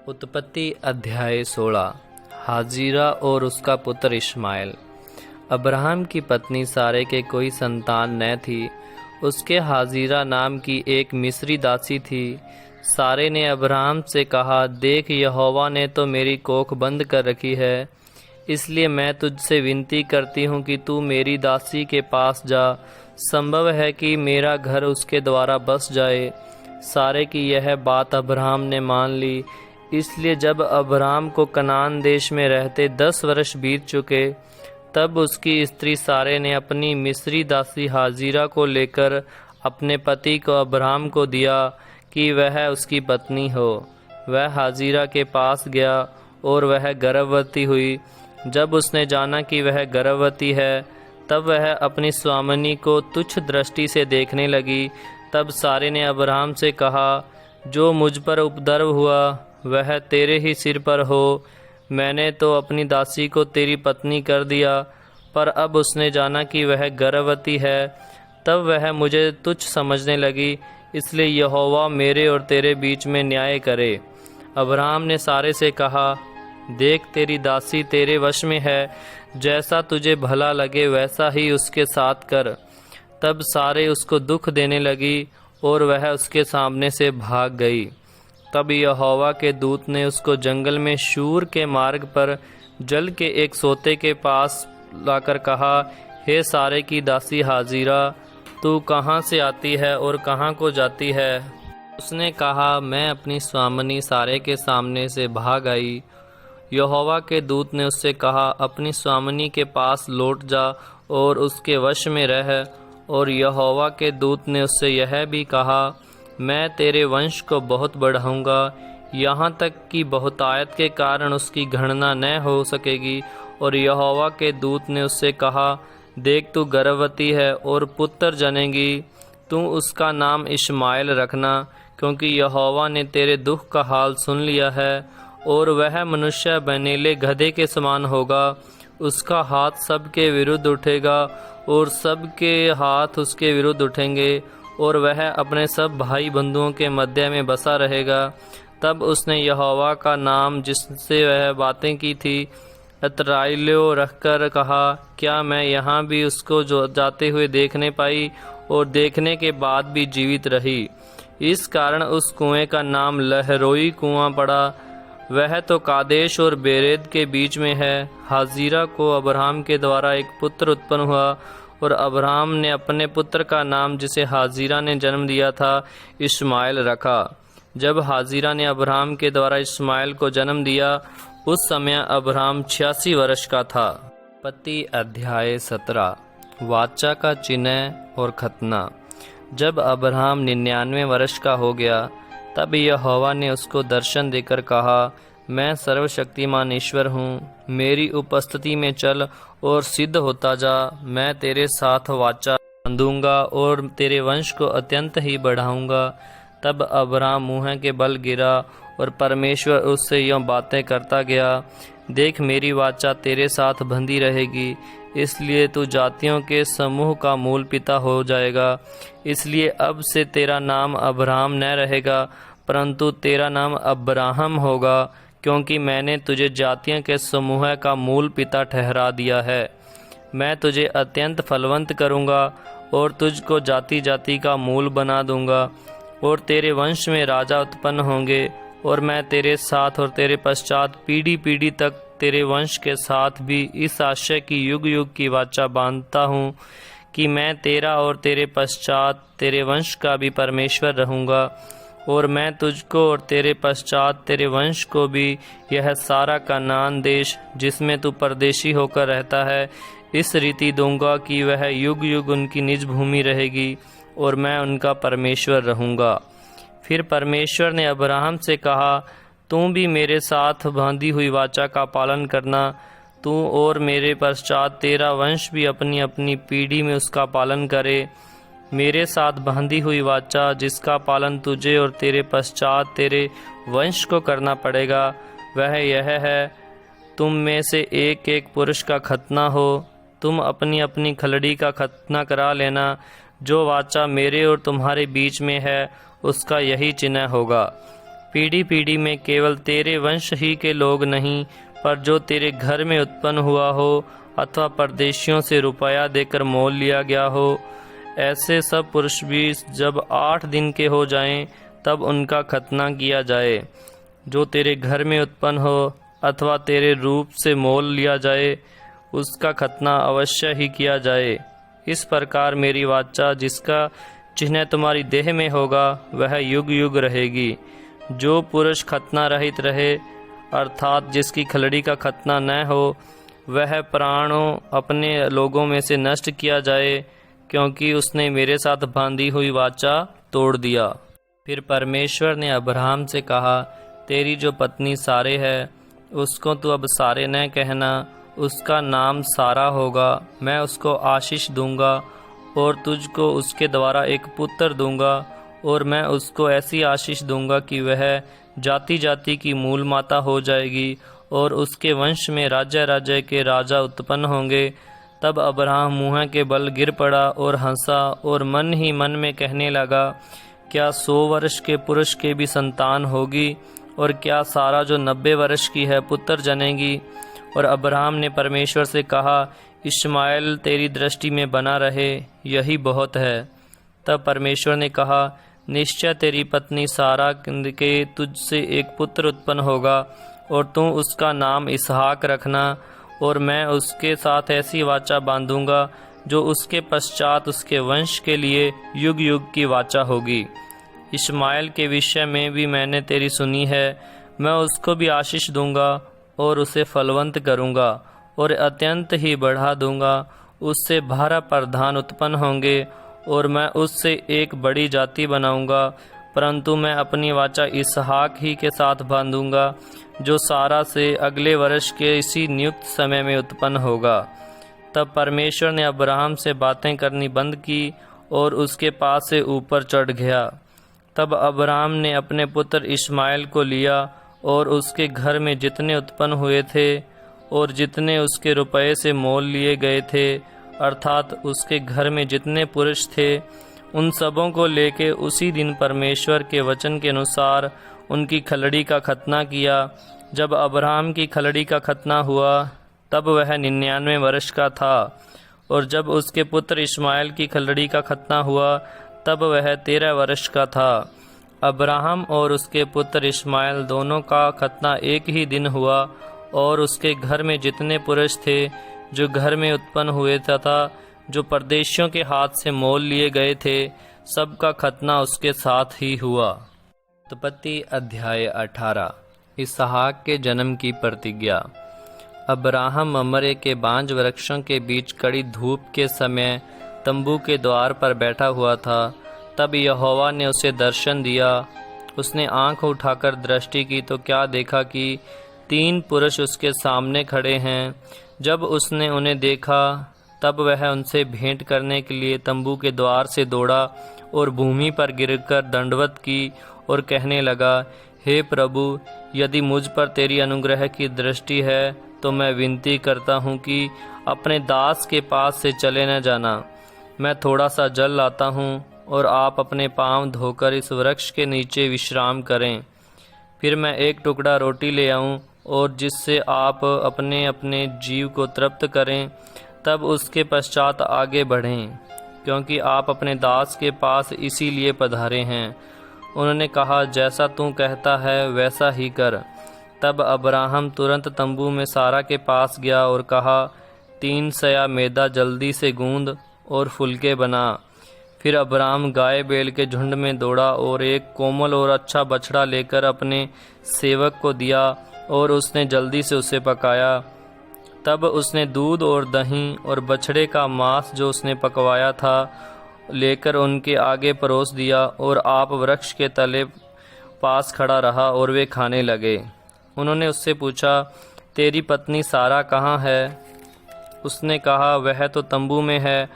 उत्पत्ति अध्याय 16। हाजिरा और उसका पुत्र इश्माएल। अब्राहम की पत्नी सारे के कोई संतान न थी। उसके हाजिरा नाम की एक मिस्री दासी थी। सारे ने अब्राहम से कहा, देख, यहोवा ने तो मेरी कोख बंद कर रखी है, इसलिए मैं तुझसे विनती करती हूँ कि तू मेरी दासी के पास जा। संभव है कि मेरा घर उसके द्वारा बस जाए। सारे की यह बात अब्राहम ने मान ली। इसलिए जब अब्राहम को कनान देश में रहते 10 वर्ष बीत चुके, तब उसकी स्त्री सारे ने अपनी मिस्री दासी हाजिरा को लेकर अपने पति को अब्राहम को दिया कि वह उसकी पत्नी हो। वह हाजिरा के पास गया और वह गर्भवती हुई। जब उसने जाना कि वह गर्भवती है, तब वह अपनी स्वामिनी को तुच्छ दृष्टि से देखने लगी। तब सारे ने अब्राहम से कहा, जो मुझ पर उपद्रव हुआ वह तेरे ही सिर पर हो। मैंने तो अपनी दासी को तेरी पत्नी कर दिया, पर अब उसने जाना कि वह गर्भवती है, तब वह मुझे तुच्छ समझने लगी। इसलिए यहोवा मेरे और तेरे बीच में न्याय करे। अब्राहम ने सारे से कहा, देख, तेरी दासी तेरे वश में है, जैसा तुझे भला लगे वैसा ही उसके साथ कर। तब सारे उसको दुख देने लगी और वह उसके सामने से भाग गई। तब यहोवा के दूत ने उसको जंगल में शूर के मार्ग पर जल के एक सोते के पास लाकर कहा, हे सारे की दासी हाजिरा, तू कहाँ से आती है और कहाँ को जाती है? उसने कहा, मैं अपनी स्वामिनी सारे के सामने से भाग आई। यहोवा के दूत ने उससे कहा, अपनी स्वामिनी के पास लौट जा और उसके वश में रह। और यहोवा के दूत ने उससे यह भी कहा, मैं तेरे वंश को बहुत बढ़ाऊंगा, यहाँ तक कि बहुतायत के कारण उसकी गणना न हो सकेगी। और यहोवा के दूत ने उससे कहा, देख, तू गर्भवती है और पुत्र जनेगी। तू उसका नाम इश्माएल रखना, क्योंकि यहोवा ने तेरे दुख का हाल सुन लिया है। और वह मनुष्य बनेले गधे के समान होगा। उसका हाथ सबके विरुद्ध उठेगा और सबके हाथ उसके विरुद्ध उठेंगे, और वह अपने सब भाई बंधुओं के मध्य में बसा रहेगा। तब उसने यहोवा का नाम जिससे वह बातें की थी इस्राएलियों रखकर कहा, क्या मैं यहाँ भी उसको जो जाते हुए देखने पाई और देखने के बाद भी जीवित रही। इस कारण उस कुएं का नाम लहरोई कुआं पड़ा। वह तो कादेश और बेरेद के बीच में है। हाजिरा को अब्राहम के द्वारा एक पुत्र उत्पन्न हुआ, और अब्राहम ने अपने पुत्र का नाम जिसे हाजिरा ने जन्म दिया था इश्माएल रखा। जब हाजिरा ने अब्राहम के द्वारा इश्माएल को जन्म दिया, उस समय अब्राहम 86 वर्ष का था। उत्पत्ति अध्याय 17। वाचा का चिन्ह और खतना। जब अब्राहम 99 वर्ष का हो गया, तब यहोवा ने उसको दर्शन देकर कहा, मैं सर्वशक्तिमान ईश्वर हूँ, मेरी उपस्थिति में चल और सिद्ध होता जा। मैं तेरे साथ वाचा बांधूंगा और तेरे वंश को अत्यंत ही बढ़ाऊंगा। तब अब्राहम मुँह के बल गिरा और परमेश्वर उससे यूँ बातें करता गया, देख, मेरी वाचा तेरे साथ बंधी रहेगी, इसलिए तू जातियों के समूह का मूल पिता हो जाएगा। इसलिए अब से तेरा नाम अब्राहम न रहेगा, परंतु तेरा नाम अब्राहम होगा, क्योंकि मैंने तुझे जातियों के समूह का मूल पिता ठहरा दिया है। मैं तुझे अत्यंत फलवंत करूँगा और तुझको जाति जाति का मूल बना दूँगा, और तेरे वंश में राजा उत्पन्न होंगे। और मैं तेरे साथ और तेरे पश्चात पीढ़ी पीढ़ी तक तेरे वंश के साथ भी इस आशय की युग युग की वाचा बांधता हूँ कि मैं तेरा और तेरे पश्चात तेरे वंश का भी परमेश्वर रहूँगा। और मैं तुझको और तेरे पश्चात तेरे वंश को भी यह सारा कनान देश जिसमें तू परदेशी होकर रहता है, इस रीति दूंगा कि वह युग युग उनकी निज भूमि रहेगी, और मैं उनका परमेश्वर रहूँगा। फिर परमेश्वर ने अब्राहम से कहा, तू भी मेरे साथ बांधी हुई वाचा का पालन करना। तू और मेरे पश्चात तेरा वंश भी अपनी अपनी पीढ़ी में उसका पालन करे। मेरे साथ बांधी हुई वाचा जिसका पालन तुझे और तेरे पश्चात तेरे वंश को करना पड़ेगा, वह यह है, तुम में से एक एक पुरुष का खतना हो। तुम अपनी अपनी खलड़ी का खतना करा लेना। जो वाचा मेरे और तुम्हारे बीच में है, उसका यही चिन्ह होगा। पीढ़ी पीढ़ी में केवल तेरे वंश ही के लोग नहीं, पर जो तेरे घर में उत्पन्न हुआ हो अथवा परदेशियों से रुपया देकर मोल लिया गया हो, ऐसे सब पुरुष भी जब 8 दिन के हो जाएं, तब उनका खतना किया जाए। जो तेरे घर में उत्पन्न हो अथवा तेरे रूप से मोल लिया जाए, उसका खतना अवश्य ही किया जाए। इस प्रकार मेरी वाचा, जिसका चिन्ह तुम्हारी देह में होगा, वह युग युग रहेगी। जो पुरुष खतना रहित रहे, अर्थात जिसकी खलड़ी का खतना न हो, वह प्राणों अपने लोगों में से नष्ट किया जाए, क्योंकि उसने मेरे साथ बांधी हुई वाचा तोड़ दिया। फिर परमेश्वर ने अब्राहम से कहा, तेरी जो पत्नी सारे है, उसको तू अब सारे न कहना, उसका नाम सारा होगा। मैं उसको आशीष दूंगा और तुझको उसके द्वारा एक पुत्र दूंगा, और मैं उसको ऐसी आशीष दूंगा कि वह जाति जाति की मूल माता हो जाएगी, और उसके वंश में राज्य राज्य के राजा उत्पन्न होंगे। तब अब्राहम मुँह के बल गिर पड़ा और हंसा, और मन ही मन में कहने लगा, क्या 100 वर्ष के पुरुष के भी संतान होगी, और क्या सारा जो 90 वर्ष की है पुत्र जनेगी। और अब्राहम ने परमेश्वर से कहा, इश्माएल तेरी दृष्टि में बना रहे, यही बहुत है। तब परमेश्वर ने कहा, निश्चय तेरी पत्नी सारा के तुझसे एक पुत्र उत्पन्न होगा, और तू उसका नाम इसहाक रखना, और मैं उसके साथ ऐसी वाचा बांधूंगा जो उसके पश्चात उसके वंश के लिए युग युग की वाचा होगी। इश्माएल के विषय में भी मैंने तेरी सुनी है, मैं उसको भी आशीष दूंगा और उसे फलवंत करूंगा और अत्यंत ही बढ़ा दूंगा। उससे 12 प्रधान उत्पन्न होंगे, और मैं उससे एक बड़ी जाति बनाऊंगा। परंतु मैं अपनी वाचा इसहाक ही के साथ बांधूंगा, जो सारा से अगले वर्ष के इसी नियुक्त समय में उत्पन्न होगा। तब परमेश्वर ने अब्राहम से बातें करनी बंद की और उसके पास से ऊपर चढ़ गया। तब अब्राहम ने अपने पुत्र इश्माएल को लिया, और उसके घर में जितने उत्पन्न हुए थे और जितने उसके रुपये से मोल लिए गए थे, अर्थात उसके घर में जितने पुरुष थे, उन सबों को लेके उसी दिन परमेश्वर के वचन के अनुसार उनकी खलड़ी का खतना किया। जब अब्राहम की खलड़ी का खतना हुआ, तब वह 99 वर्ष का था, और जब उसके पुत्र इश्माएल की खलड़ी का खतना हुआ, तब वह 13 वर्ष का था। अब्राहम और उसके पुत्र इश्माएल दोनों का खतना एक ही दिन हुआ, और उसके घर में जितने पुरुष थे जो घर में उत्पन्न हुए तथा जो परदेशियों के हाथ से मोल लिए गए थे, सबका खतना उसके साथ ही हुआ। उत्पत्ति अध्याय 18। इसहाक के जन्म की प्रतिज्ञा। अब्राहम ममरे के बांज वृक्षों के बीच कड़ी धूप के समय तंबू के द्वार पर बैठा हुआ था। तब यहोवा ने उसे दर्शन दिया। उसने आंख उठाकर दृष्टि की तो क्या देखा कि 3 पुरुष उसके सामने खड़े हैं। जब उसने उन्हें देखा, तब वह उनसे भेंट करने के लिए तंबू के द्वार से दौड़ा और भूमि पर गिरकर दंडवत की और कहने लगा, हे प्रभु, यदि मुझ पर तेरी अनुग्रह की दृष्टि है, तो मैं विनती करता हूँ कि अपने दास के पास से चले न जाना। मैं थोड़ा सा जल लाता हूँ, और आप अपने पांव धोकर इस वृक्ष के नीचे विश्राम करें। फिर मैं एक टुकड़ा रोटी ले आऊँ, और जिससे आप अपने अपने जीव को तृप्त करें, तब उसके पश्चात आगे बढ़ें, क्योंकि आप अपने दास के पास इसीलिए पधारे हैं। उन्होंने कहा, जैसा तू कहता है वैसा ही कर। तब अब्राहम तुरंत तंबू में सारा के पास गया और कहा, 3 सया मैदा जल्दी से गूंद और फुलके बना। फिर अब्राहम गाय बैल के झुंड में दौड़ा और एक कोमल और अच्छा बछड़ा लेकर अपने सेवक को दिया, और उसने जल्दी से उसे पकाया। तब उसने दूध और दही और बछड़े का मांस जो उसने पकवाया था लेकर उनके आगे परोस दिया, और आप वृक्ष के तले पास खड़ा रहा और वे खाने लगे। उन्होंने उससे पूछा, तेरी पत्नी सारा कहाँ है? उसने कहा, वह तो तंबू में है।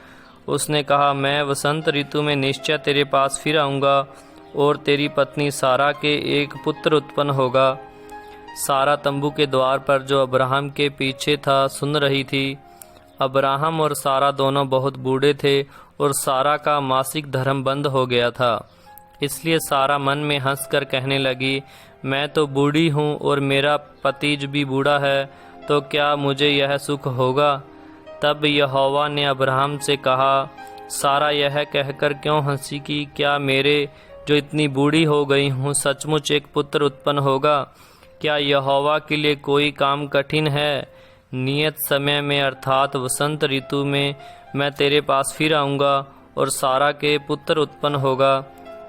उसने कहा, मैं वसंत ऋतु में निश्चय तेरे पास फिर आऊँगा, और तेरी पत्नी सारा के एक पुत्र उत्पन्न होगा। सारा तंबू के द्वार पर जो अब्राहम के पीछे था सुन रही थी। अब्राहम और सारा दोनों बहुत बूढ़े थे, और सारा का मासिक धर्म बंद हो गया था। इसलिए सारा मन में हंसकर कहने लगी, मैं तो बूढ़ी हूँ और मेरा पतिज भी बूढ़ा है, तो क्या मुझे यह सुख होगा? तब यहोवा ने अब्राहम से कहा, सारा यह कहकर क्यों हंसी कि क्या मेरे जो इतनी बूढ़ी हो गई हूँ सचमुच एक पुत्र उत्पन्न होगा? क्या यहोवा के लिए कोई काम कठिन है? नियत समय में अर्थात वसंत ऋतु में मैं तेरे पास फिर आऊँगा और सारा के पुत्र उत्पन्न होगा।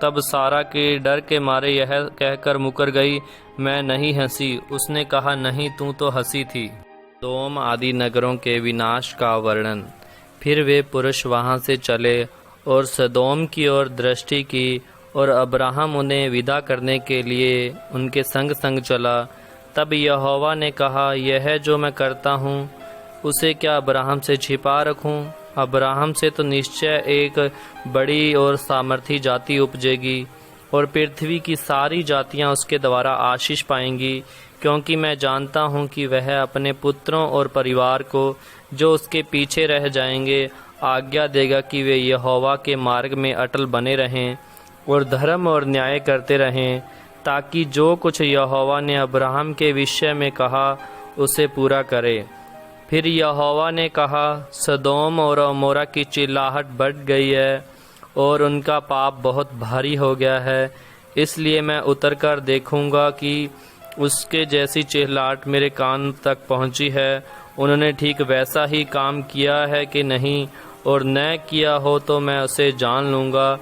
तब सारा के डर के मारे यह कहकर मुकर गई, मैं नहीं हंसी। उसने कहा, नहीं, तू तो हंसी थी। सदोम आदि नगरों के विनाश का वर्णन। फिर वे पुरुष वहां से चले और सदोम की ओर दृष्टि की, और अब्राहम उन्हें विदा करने के लिए उनके संग संग चला। तब यहोवा ने कहा, यह जो मैं करता हूँ उसे क्या अब्राहम से छिपा रखूँ? अब्राहम से तो निश्चय एक बड़ी और सामर्थी जाति उपजेगी, और पृथ्वी की सारी जातियां उसके द्वारा आशीष पाएंगी, क्योंकि मैं जानता हूं कि वह अपने पुत्रों और परिवार को जो उसके पीछे रह जाएंगे आज्ञा देगा कि वे यहोवा के मार्ग में अटल बने रहें और धर्म और न्याय करते रहें, ताकि जो कुछ यहोवा ने अब्राहम के विषय में कहा उसे पूरा करे। फिर यहोवा ने कहा, सदोम और अमोरा की चिल्लाहट बढ़ गई है और उनका पाप बहुत भारी हो गया है, इसलिए मैं उतरकर देखूंगा कि उसके जैसी चिल्लाहट मेरे कान तक पहुंची है। उन्होंने ठीक वैसा ही काम किया है कि नहीं, और न किया हो तो मैं उसे जान लूँगा।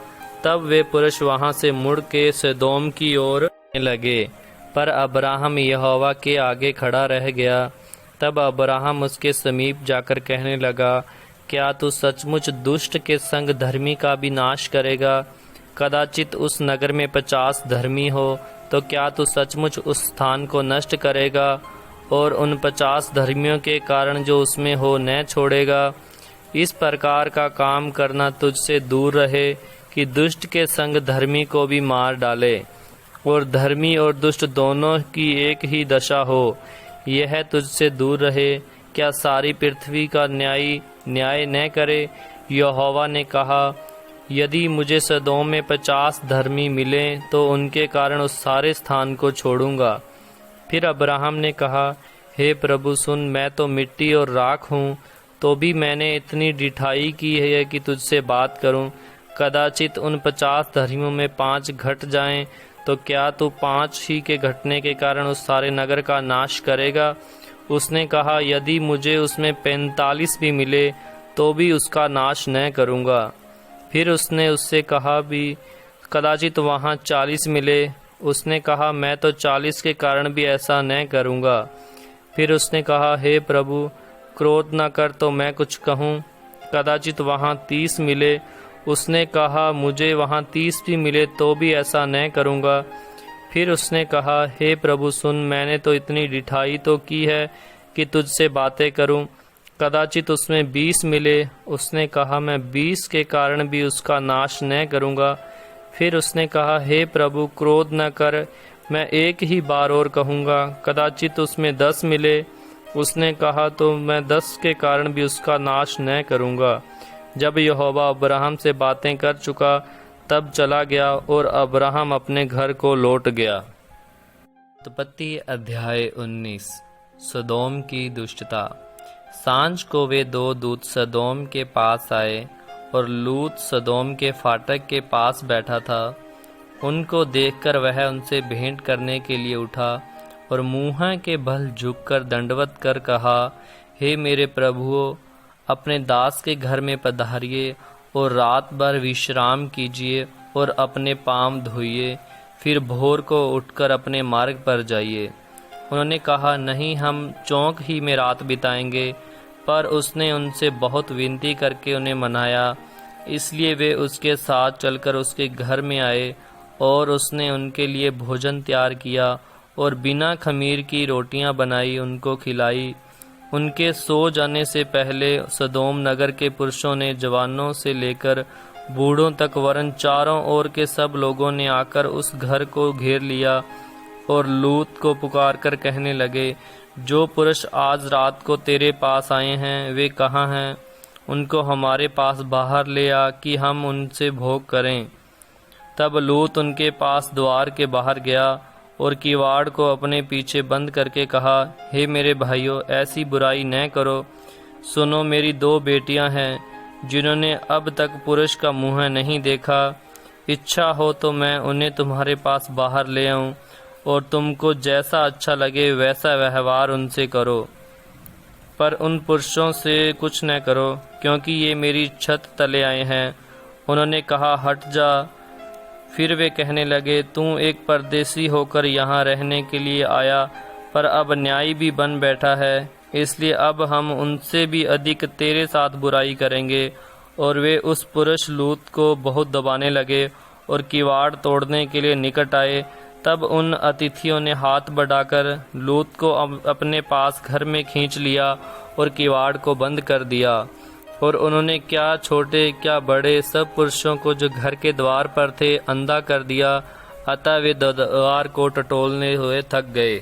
तब वे पुरुष वहाँ से मुड़ के सदोम की ओर लगे, पर अब्राहम यहोवा के आगे खड़ा रह गया। तब अब्राहम उसके समीप जाकर कहने लगा, क्या तू सचमुच दुष्ट के संग धर्मी का भी नाश करेगा? कदाचित उस नगर में 50 धर्मी हो, तो क्या तू सचमुच उस स्थान को नष्ट करेगा और उन 50 धर्मियों के कारण जो उसमें हो न छोड़ेगा? इस प्रकार का काम करना तुझसे दूर रहे कि दुष्ट के संग धर्मी को भी मार डाले और धर्मी और दुष्ट दोनों की एक ही दशा हो। यह तुझसे दूर रहे। क्या सारी पृथ्वी का न्याय न करे? यहोवा ने कहा, यदि मुझे सदोम में 50 धर्मी मिले तो उनके कारण उस सारे स्थान को छोड़ूंगा। फिर अब्राहम ने कहा, हे प्रभु सुन, मैं तो मिट्टी और राख हूँ, तो भी मैंने इतनी ढिठाई की है कि तुझसे बात करूँ। कदाचित उन 50 धर्मियों में 5 घट जाएं, तो क्या तू 5 ही के घटने के कारण उस सारे नगर का नाश करेगा? उसने कहा, यदि मुझे उसमें 45 भी मिले तो भी उसका नाश न करूँगा। फिर उसने उससे कहा भी, कदाचित वहाँ 40 मिले। उसने कहा, मैं तो 40 के कारण भी ऐसा न करूँगा। फिर उसने कहा, हे प्रभु क्रोध न कर तो मैं कुछ कहूँ। कदाचित वहाँ 30 मिले। उसने कहा, मुझे वहाँ 30 भी मिले तो भी ऐसा न करूँगा। फिर उसने कहा, हे प्रभु सुन, मैंने तो इतनी ढिठाई तो की है कि तुझसे बातें करूं। कदाचित उसमें 20 मिले। उसने कहा, मैं 20 के कारण भी उसका नाश न करूंगा। फिर उसने कहा, हे प्रभु क्रोध न कर, मैं एक ही बार और कहूँगा। कदाचित उसमें 10 मिले। उसने कहा, तो मैं 10 के कारण भी उसका नाश न करूँगा। जब यहोवा अब्राहम से बातें कर चुका तब चला गया और अब्राहम अपने घर को लौट गया। उत्पत्ति अध्याय 19। सदोम की दुष्टता। सांझ को वे 2 दूत सदोम के पास आए और लूत सदोम के फाटक के पास बैठा था। उनको देखकर वह उनसे भेंट करने के लिए उठा और मुँह के बल झुककर दंडवत कर कहा, हे मेरे प्रभुओं, अपने दास के घर में पधारिए और रात भर विश्राम कीजिए और अपने पाँव धोइए, फिर भोर को उठकर अपने मार्ग पर जाइए। उन्होंने कहा, नहीं, हम चौक ही में रात बिताएंगे। पर उसने उनसे बहुत विनती करके उन्हें मनाया, इसलिए वे उसके साथ चलकर उसके घर में आए और उसने उनके लिए भोजन तैयार किया और बिना खमीर की रोटियां बनाई उनको खिलाई। उनके सो जाने से पहले सदोम नगर के पुरुषों ने जवानों से लेकर बूढ़ों तक वरन चारों ओर के सब लोगों ने आकर उस घर को घेर लिया और लूत को पुकार कर कहने लगे, जो पुरुष आज रात को तेरे पास आए हैं वे कहाँ हैं? उनको हमारे पास बाहर ले आ कि हम उनसे भोग करें। तब लूत उनके पास द्वार के बाहर गया और किवाड़ को अपने पीछे बंद करके कहा, हे मेरे भाइयों, ऐसी बुराई न करो। सुनो, मेरी 2 बेटियां हैं जिन्होंने अब तक पुरुष का मुँह नहीं देखा। इच्छा हो तो मैं उन्हें तुम्हारे पास बाहर ले आऊं और तुमको जैसा अच्छा लगे वैसा व्यवहार उनसे करो, पर उन पुरुषों से कुछ न करो, क्योंकि ये मेरी छत तले आए हैं। उन्होंने कहा, हट जा। फिर वे कहने लगे, तू एक परदेसी होकर यहाँ रहने के लिए आया, पर अब न्यायी भी बन बैठा है, इसलिए अब हम उनसे भी अधिक तेरे साथ बुराई करेंगे। और वे उस पुरुष लूत को बहुत दबाने लगे और किवाड़ तोड़ने के लिए निकट आए। तब उन अतिथियों ने हाथ बढ़ाकर लूत को अपने पास घर में खींच लिया और किवाड़ को बंद कर दिया। और उन्होंने क्या छोटे क्या बड़े सब पुरुषों को जो घर के द्वार पर थे अंधा कर दिया, अतः वे द्वार को टटोलने हुए थक गए।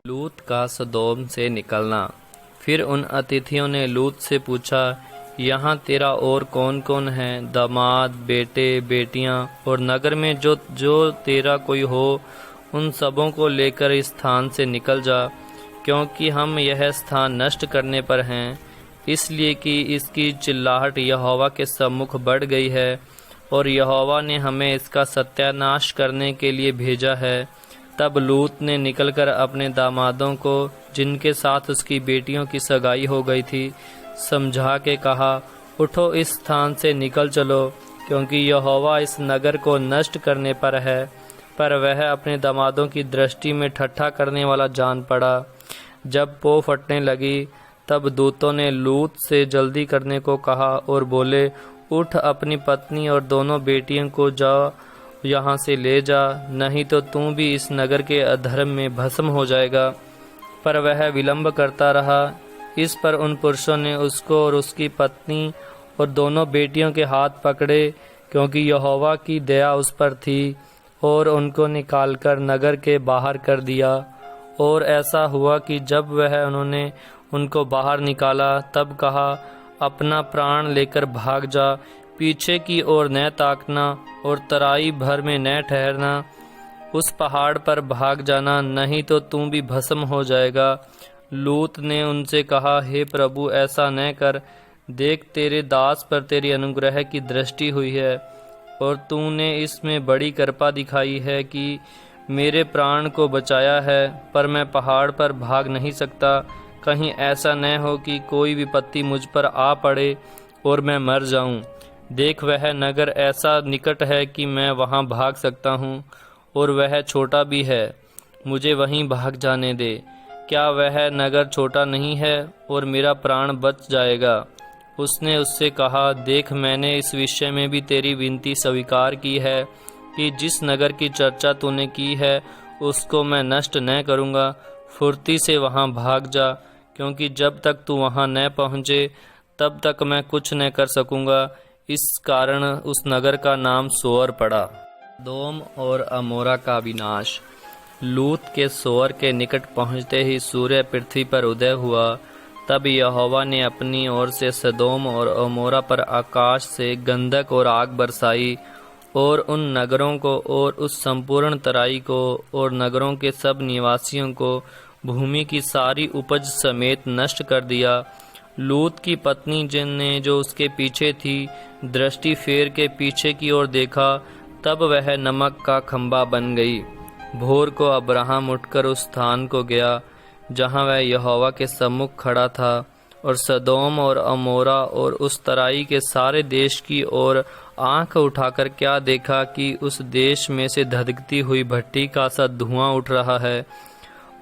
लूत का सदोम से निकलना। फिर उन अतिथियों ने लूत से पूछा, यहाँ तेरा और कौन कौन है? दामाद, बेटे, बेटियाँ और नगर में जो तेरा कोई हो, उन सबों को लेकर इस स्थान से निकल जा, क्योंकि हम यह स्थान नष्ट करने पर हैं, इसलिए कि इसकी चिल्लाहट यहोवा के सम्मुख बढ़ गई है और यहोवा ने हमें इसका सत्यानाश करने के लिए भेजा है। तब लूत ने निकलकर अपने दामादों को, जिनके साथ उसकी बेटियों की सगाई हो गई थी, समझा के कहा, उठो, इस स्थान से निकल चलो, क्योंकि यहोवा इस नगर को नष्ट करने पर है। पर वह अपने दामादों की दृष्टि में ठट्ठा करने वाला जान पड़ा। जब पो फटने लगी, तब दूतों ने लूत से जल्दी करने को कहा और बोले, उठ, अपनी पत्नी और दोनों बेटियों को जा यहाँ से ले जा, नहीं तो तू भी इस नगर के अधर्म में भस्म हो जाएगा। पर वह विलंब करता रहा। इस पर उन पुरुषों ने उसको और उसकी पत्नी और दोनों बेटियों के हाथ पकड़े, क्योंकि यहोवा की दया उस पर थी, और उनको निकालकर नगर के बाहर कर दिया। और ऐसा हुआ कि जब उन्होंने उनको बाहर निकाला, तब कहा, अपना प्राण लेकर भाग जा, पीछे की ओर न ताकना और तराई भर में न ठहरना, उस पहाड़ पर भाग जाना, नहीं तो तू भी भस्म हो जाएगा। लूत ने उनसे कहा, हे प्रभु, ऐसा न कर, देख, तेरे दास पर तेरी अनुग्रह की दृष्टि हुई है और तूने इसमें बड़ी कृपा दिखाई है कि मेरे प्राण को बचाया है, पर मैं पहाड़ पर भाग नहीं सकता। कहीं ऐसा न हो कि कोई विपत्ति मुझ पर आ पड़े और मैं मर जाऊं। देख, वह नगर ऐसा निकट है कि मैं वहां भाग सकता हूं, और वह छोटा भी है, मुझे वहीं भाग जाने दे। क्या वह नगर छोटा नहीं है और मेरा प्राण बच जाएगा? उसने उससे कहा, देख, मैंने इस विषय में भी तेरी विनती स्वीकार की है कि जिस नगर की चर्चा तूने की है उसको मैं नष्ट न करूँगा। फुर्ती से वहाँ भाग जा, क्योंकि जब तक तू वहाँ न पहुँचे तब तक मैं कुछ न कर सकूँगा। इस कारण उस नगर का नाम सोअर पड़ा। सदोम और अमोरा का विनाश। लूत के सोअर के निकट पहुँचते ही सूर्य पृथ्वी पर उदय हुआ। तब यहोवा ने अपनी ओर से सदोम और अमोरा पर आकाश से गंधक और आग बरसाई और उन नगरों को और उस संपूर्ण तराई को और नगरों के सब निवासियों को भूमि की सारी उपज समेत नष्ट कर दिया। लूत की पत्नी जिनने जो उसके पीछे थी दृष्टि फेर के पीछे की ओर देखा, तब वह नमक का खंभा बन गई। भोर को अब्राहम उठकर उस स्थान को गया जहाँ वह यहोवा के सम्मुख खड़ा था, और सदोम और अमोरा और उस तराई के सारे देश की ओर आंख उठाकर क्या देखा कि उस देश में से धधकती हुई भट्टी का सा धुआं उठ रहा है।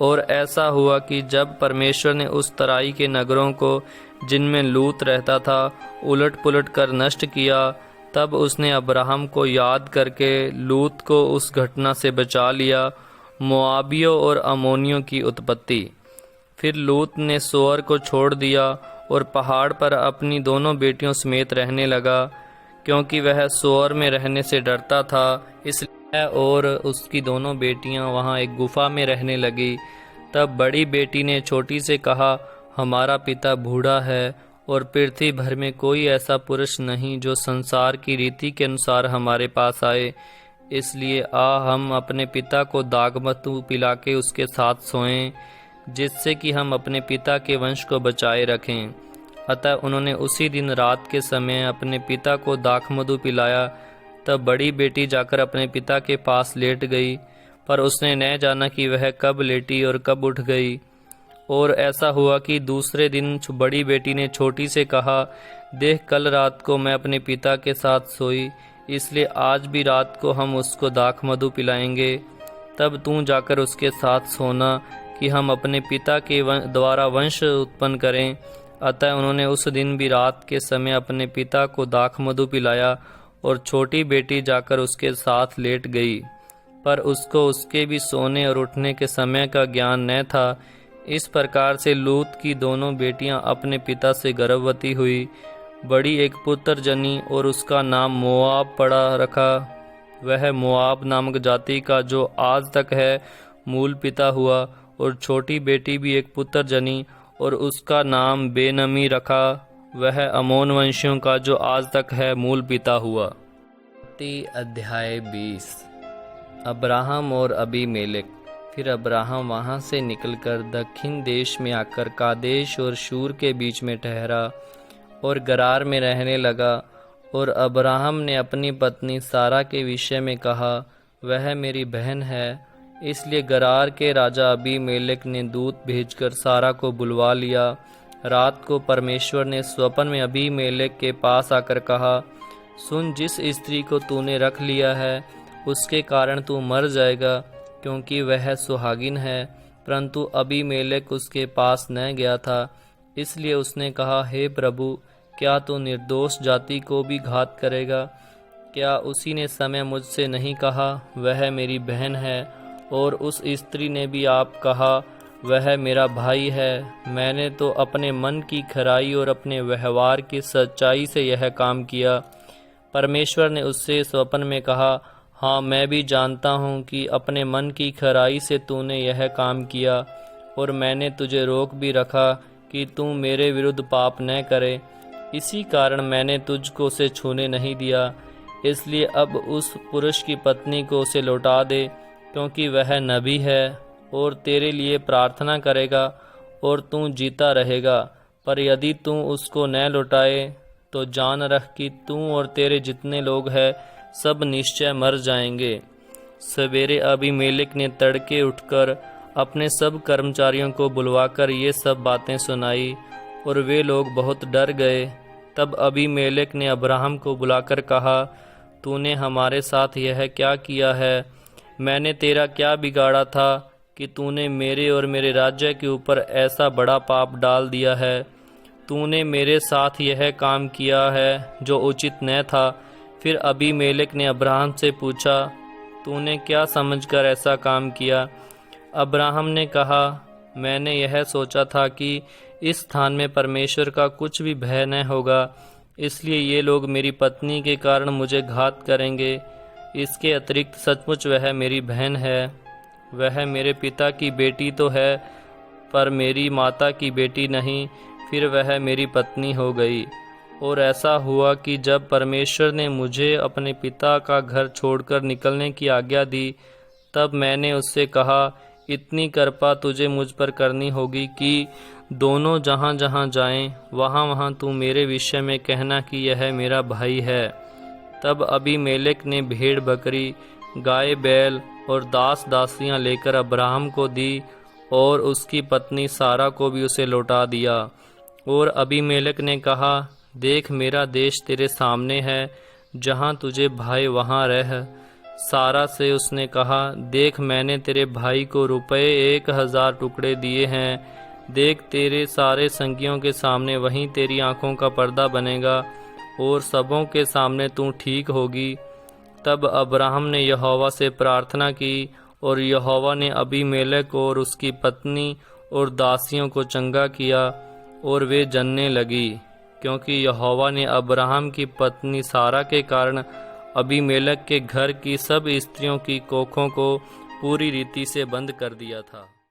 और ऐसा हुआ कि जब परमेश्वर ने उस तराई के नगरों को जिनमें लूत रहता था उलट पुलट कर नष्ट किया, तब उसने अब्राहम को याद करके लूत को उस घटना से बचा लिया। मोआबियों और अमोनियों की उत्पत्ति। फिर लूत ने सोअर को छोड़ दिया और पहाड़ पर अपनी दोनों बेटियों समेत रहने लगा, क्योंकि वह सोअर में रहने से डरता था। इसलिए और उसकी दोनों बेटियां वहां एक गुफा में रहने लगी। तब बड़ी बेटी ने छोटी से कहा, हमारा पिता बूढ़ा है और पृथ्वी भर में कोई ऐसा पुरुष नहीं जो संसार की रीति के अनुसार हमारे पास आए। इसलिए आ हम अपने पिता को दाखमधु पिला के उसके साथ सोएं, जिससे कि हम अपने पिता के वंश को बचाए रखें। अतः उन्होंने उसी दिन रात के समय अपने पिता को दाखमधु पिलाया। तब बड़ी बेटी जाकर अपने पिता के पास लेट गई, पर उसने न जाना कि वह कब लेटी और कब उठ गई। और ऐसा हुआ कि दूसरे दिन बड़ी बेटी ने छोटी से कहा, देख कल रात को मैं अपने पिता के साथ सोई, इसलिए आज भी रात को हम उसको दाखमधु पिलाएंगे। तब तू जाकर उसके साथ सोना कि हम अपने पिता के द्वारा वंश उत्पन्न करें। अतः उन्होंने उस दिन भी रात के समय अपने पिता को दाखमधु पिलाया और छोटी बेटी जाकर उसके साथ लेट गई, पर उसको उसके भी सोने और उठने के समय का ज्ञान न था। इस प्रकार से लूत की दोनों बेटियां अपने पिता से गर्भवती हुई। बड़ी एक पुत्र जनी और उसका नाम मोआब पड़ा रखा। वह मोआब नामक जाति का जो आज तक है मूल पिता हुआ। और छोटी बेटी भी एक पुत्र जनी और उसका नाम बेनमी रखा। वह अमोन वंशियों का जो आज तक है मूल पिता हुआ। अध्याय 20। अब्राहम और अबीमेलेक। फिर अब्राहम वहाँ से निकलकर दक्षिण देश में आकर कादेश और शूर के बीच में ठहरा और गरार में रहने लगा। और अब्राहम ने अपनी पत्नी सारा के विषय में कहा, वह मेरी बहन है। इसलिए गरार के राजा अबीमेलेक ने दूत भेजकर सारा को बुलवा लिया। रात को परमेश्वर ने स्वप्न में अबीमेलेक के पास आकर कहा, सुन, जिस स्त्री को तूने रख लिया है उसके कारण तू मर जाएगा, क्योंकि वह सुहागिन है। परंतु अबीमेलेक उसके पास न गया था। इसलिए उसने कहा, हे प्रभु, क्या तू निर्दोष जाति को भी घात करेगा? क्या उसी ने समय मुझसे नहीं कहा, वह मेरी बहन है? और उस स्त्री ने भी आप कहा, वह मेरा भाई है। मैंने तो अपने मन की खराई और अपने व्यवहार की सच्चाई से यह काम किया। परमेश्वर ने उससे स्वप्न में कहा, हाँ, मैं भी जानता हूँ कि अपने मन की खराई से तूने यह काम किया, और मैंने तुझे रोक भी रखा कि तू मेरे विरुद्ध पाप न करे। इसी कारण मैंने तुझको उसे छूने नहीं दिया। इसलिए अब उस पुरुष की पत्नी को उसे लौटा दे, क्योंकि वह नबी है और तेरे लिए प्रार्थना करेगा और तू जीता रहेगा। पर यदि तू उसको न लौटाए तो जान रख कि तू और तेरे जितने लोग हैं सब निश्चय मर जाएंगे। सवेरे अबीमेलेक ने तड़के उठकर अपने सब कर्मचारियों को बुलवाकर ये सब बातें सुनाई, और वे लोग बहुत डर गए। तब अबीमेलेक ने अब्राहम को बुलाकर कहा, तूने हमारे साथ यह क्या किया है? मैंने तेरा क्या बिगाड़ा था कि तूने मेरे और मेरे राज्य के ऊपर ऐसा बड़ा पाप डाल दिया है? तूने मेरे साथ यह काम किया है जो उचित न था। फिर अबीमेलेक ने अब्राहम से पूछा, तूने क्या समझकर ऐसा काम किया? अब्राहम ने कहा, मैंने यह सोचा था कि इस स्थान में परमेश्वर का कुछ भी भय न होगा, इसलिए ये लोग मेरी पत्नी के कारण मुझे घात करेंगे। इसके अतिरिक्त सचमुच वह मेरी बहन है। वह मेरे पिता की बेटी तो है, पर मेरी माता की बेटी नहीं। फिर वह मेरी पत्नी हो गई। और ऐसा हुआ कि जब परमेश्वर ने मुझे अपने पिता का घर छोड़कर निकलने की आज्ञा दी, तब मैंने उससे कहा, इतनी कृपा तुझे मुझ पर करनी होगी कि दोनों जहाँ जहाँ जाएं, वहाँ वहाँ तू मेरे विषय में कहना कि यह मेरा भाई है। तब अबीमेलेक ने भेड़ बकरी, गाय बैल और दास दासियां लेकर अब्राहम को दी, और उसकी पत्नी सारा को भी उसे लौटा दिया। और अबीमेलेक ने कहा, देख, मेरा देश तेरे सामने है, जहाँ तुझे भाई वहाँ रह। सारा से उसने कहा, देख, मैंने तेरे भाई को रुपये 1000 टुकड़े दिए हैं। देख, तेरे सारे संगियों के सामने वहीं तेरी आंखों का पर्दा बनेगा, और सबों के सामने तू ठीक होगी। तब अब्राहम ने यहोवा से प्रार्थना की, और यहोवा ने अबीमेलेक और उसकी पत्नी और दासियों को चंगा किया, और वे जनने लगी, क्योंकि यहोवा ने अब्राहम की पत्नी सारा के कारण अबीमेलेक के घर की सब स्त्रियों की कोखों को पूरी रीति से बंद कर दिया था।